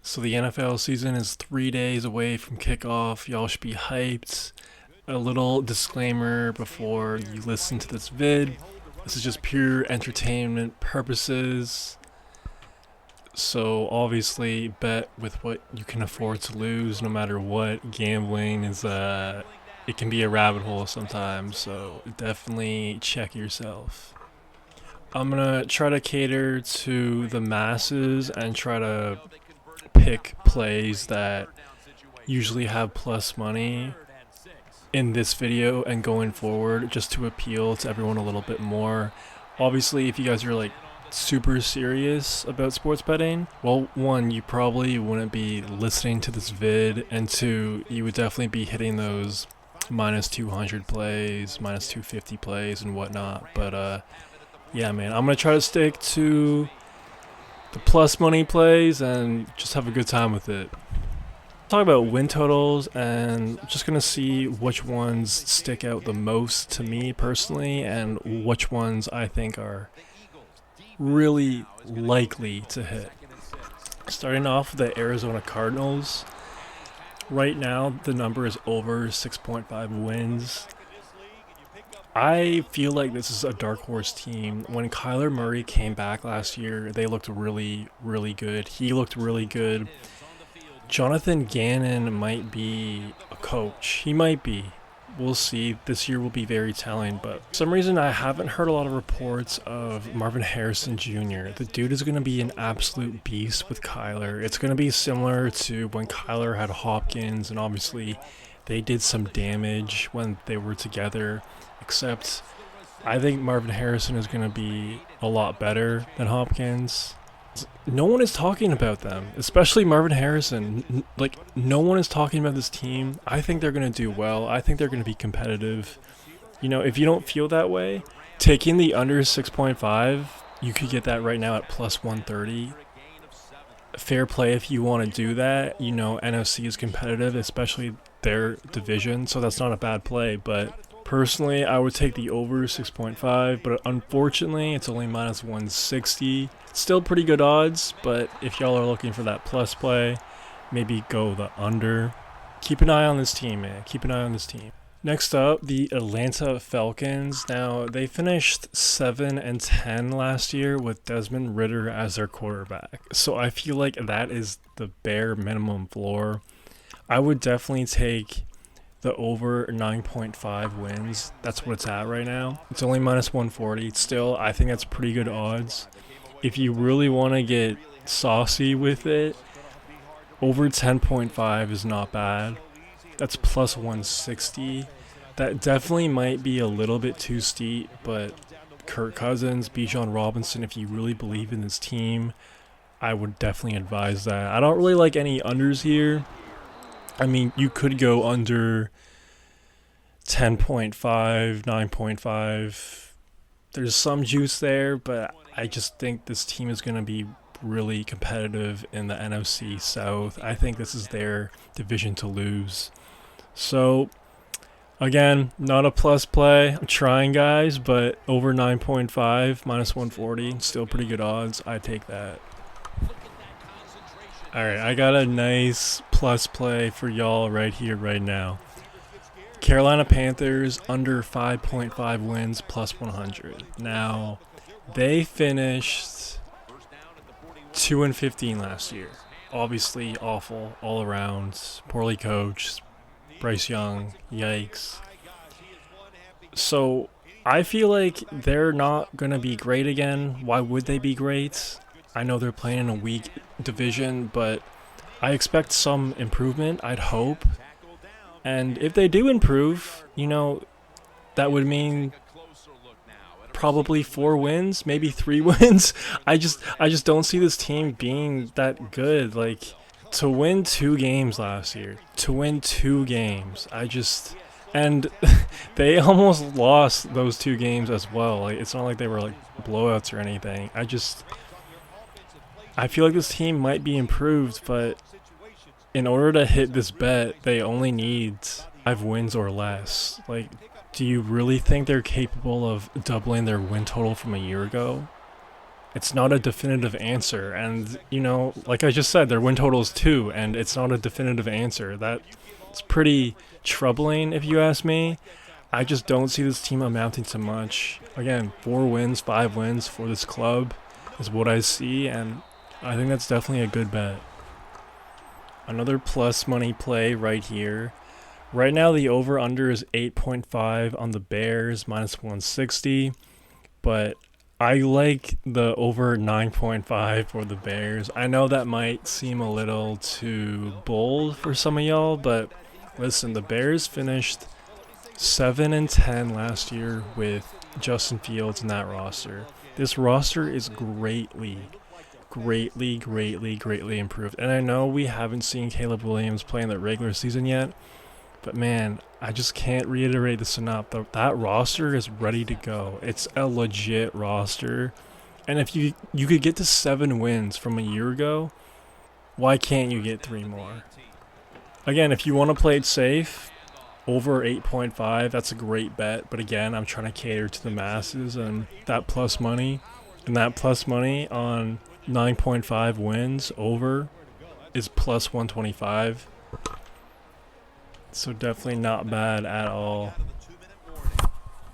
So the NFL season is 3 days away from kickoff. Y'all should be hyped. A little disclaimer before you listen to this vid. This is just pure entertainment purposes. So obviously bet with what you can afford to lose no matter what. Gambling is it can be a rabbit hole sometimes, so definitely check yourself. I'm gonna try to cater to the masses and try to pick plays that usually have plus money in this video and going forward, just to appeal to everyone a little bit more. Obviously, if you guys are like super serious about sports betting, well, one, you probably wouldn't be listening to this vid, and two, you would definitely be hitting those minus 200 plays, minus 250 plays and whatnot. But yeah, man, I'm gonna try to stick to the plus money plays and just have a good time with it. Talk about win totals, and just gonna see which ones stick out the most to me personally and which ones I think are really likely to hit. Starting off with the Arizona Cardinals. Right now the number is over 6.5 wins. I feel like this is a dark horse team. When Kyler Murray came back last year, they looked really, really good. He looked really good. Jonathan Gannon might be a coach. He might be. We'll see. This year will be very telling, but for some reason I haven't heard a lot of reports of Marvin Harrison Jr. The dude is going to be an absolute beast with Kyler. It's going to be similar to when Kyler had Hopkins, and obviously they did some damage when they were together, except I think Marvin Harrison is going to be a lot better than Hopkins. No one is talking about them, especially Marvin Harrison. Like, no one is talking about this team. I think they're going to do well. I think they're going to be competitive. You know, if you don't feel that way, taking the under 6.5, you could get that right now at plus 130. Fair play if you want to do that. You know, NFC is competitive, especially their division, so that's not a bad play. But personally, I would take the over 6.5, but unfortunately, it's only minus 160. Still pretty good odds, but if y'all are looking for that plus play, maybe go the under. Keep an eye on this team, man. Keep an eye on this team. Next up, the Atlanta Falcons. Now, they finished 7-10 last year with Desmond Ridder as their quarterback. So I feel like that is the bare minimum floor. I would definitely take the over 9.5 wins. That's what it's at right now. It's only minus 140. Still, I think that's pretty good odds. If you really want to get saucy with it, over 10.5 is not bad. That's plus 160. That definitely might be a little bit too steep, but Kirk Cousins, Bijan Robinson, if you really believe in this team, I would definitely advise that. I don't really like any unders here. I mean, you could go under 10.5, 9.5. There's some juice there, but I just think this team is going to be really competitive in the NFC South. I think this is their division to lose. So, again, not a plus play. I'm trying, guys, but over 9.5, minus 140, still pretty good odds. I take that. Alright, I got a nice plus play for y'all right here, right now. Carolina Panthers under 5.5 wins plus 100. Now, they finished 2-15 last year. Obviously awful all around. Poorly coached. Bryce Young, yikes. So I feel like they're not going to be great again. Why would they be great? I know they're playing in a weak division, but I expect some improvement, I'd hope. And if they do improve, you know, that would mean probably 4 wins, maybe 3 wins. I just don't see this team being that good. Like, to win 2 games last year, and they almost lost those 2 games as well. Like, it's not like they were like blowouts or anything. I feel like this team might be improved, but in order to hit this bet, they only need 5 wins or less. Like, do you really think they're capable of doubling their win total from a year ago? it's not a definitive answer. And, you know, like I just said, their win total is 2, and it's not a definitive answer. That's pretty troubling, if you ask me. I just don't see this team amounting to much. Again, 4 wins, 5 wins for this club is what I see, and I think that's definitely a good bet. Another plus money play right here. Right now, the over-under is 8.5 on the Bears, minus 160, but I like the over 9.5 for the Bears. I know that might seem a little too bold for some of y'all, but listen, the Bears finished 7-10 last year with Justin Fields in that roster. This roster is greatly improved. And I know we haven't seen Caleb Williams play in the regular season yet, but man, I just can't reiterate this enough. That roster is ready to go. It's a legit roster. And if you could get to 7 wins from a year ago, why can't you get 3 more? Again, if you want to play it safe, over 8.5, that's a great bet. But again, I'm trying to cater to the masses, and that plus money on 9.5 wins over is plus 125. So definitely not bad at all.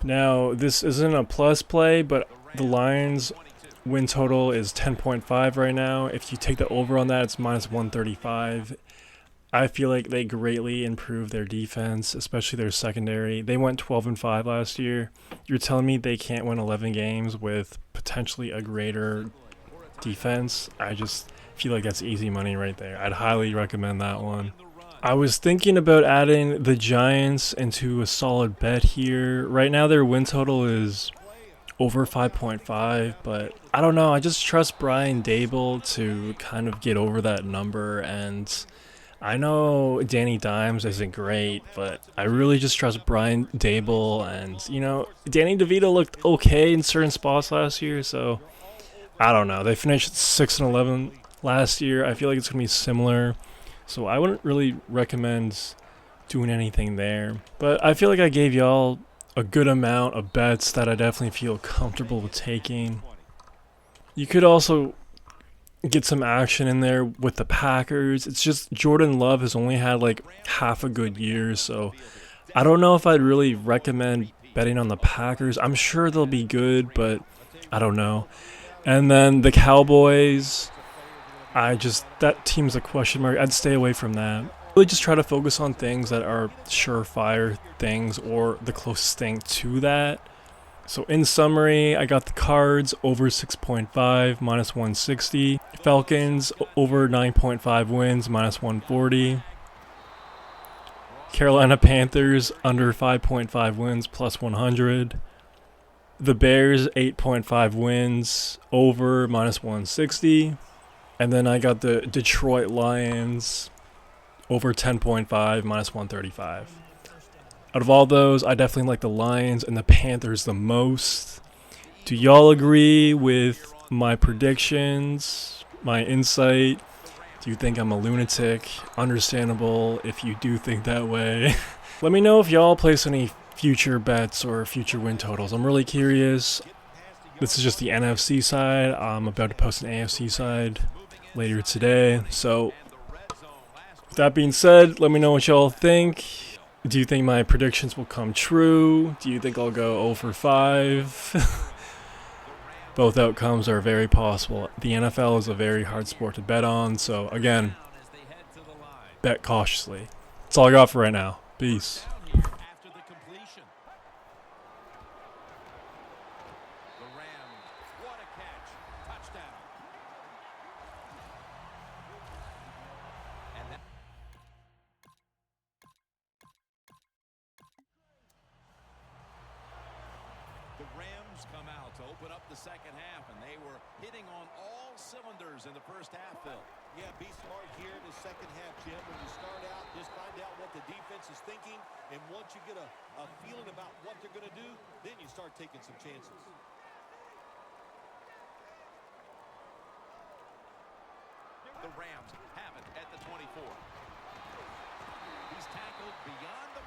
Now, this isn't a plus play, but the Lions win total is 10.5 right now. If you take the over on that, it's minus 135. I feel like they greatly improved their defense, especially their secondary. They went 12-5 last year. You're telling me they can't win 11 games with potentially a greater defense? I just feel like that's easy money right there. I'd highly recommend that one. I was thinking about adding the Giants into a solid bet here. Right now their win total is over 5.5, but I don't know. I just trust Brian Daboll to kind of get over that number, and I know Danny Dimes isn't great, but I really just trust Brian Daboll. And, you know, Danny DeVito looked okay in certain spots last year, so I don't know. They finished 6-11 last year. I feel like it's going to be similar, so I wouldn't really recommend doing anything there. But I feel like I gave y'all a good amount of bets that I definitely feel comfortable with taking. You could also get some action in there with the Packers. It's just Jordan Love has only had like half a good year, so I don't know if I'd really recommend betting on the Packers. I'm sure they'll be good, but I don't know. And then the Cowboys, that team's a question mark. I'd stay away from that. Really just try to focus on things that are surefire things or the closest thing to that. So in summary, I got the Cards over 6.5, minus 160. Falcons over 9.5 wins, minus 140. Carolina Panthers under 5.5 wins, plus 100. The Bears 8.5 wins, over, minus 160. And then I got the Detroit Lions over 10.5, minus 135. Out of all those, I definitely like the Lions and the Panthers the most. Do y'all agree with my predictions, my insight? Do you think I'm a lunatic? Understandable if you do think that way. Let me know if y'all place any future bets or future win totals. I'm really curious. This is just the NFC side. I'm about to post an AFC side later today. So, with that being said, let me know what y'all think. Do you think my predictions will come true? Do you think I'll go 0 for 5? Both outcomes are very possible. The NFL is a very hard sport to bet on, so again, bet cautiously. That's all I got for right now. Peace. The Rams come out to open up the second half, and they were hitting on all cylinders in the first half, Phil. Yeah, be smart here in the second half, Jim. When you start out, just find out what the defense is thinking, and once you get a feeling about what they're going to do, then you start taking some chances. The Rams have it at the 24. He's tackled beyond the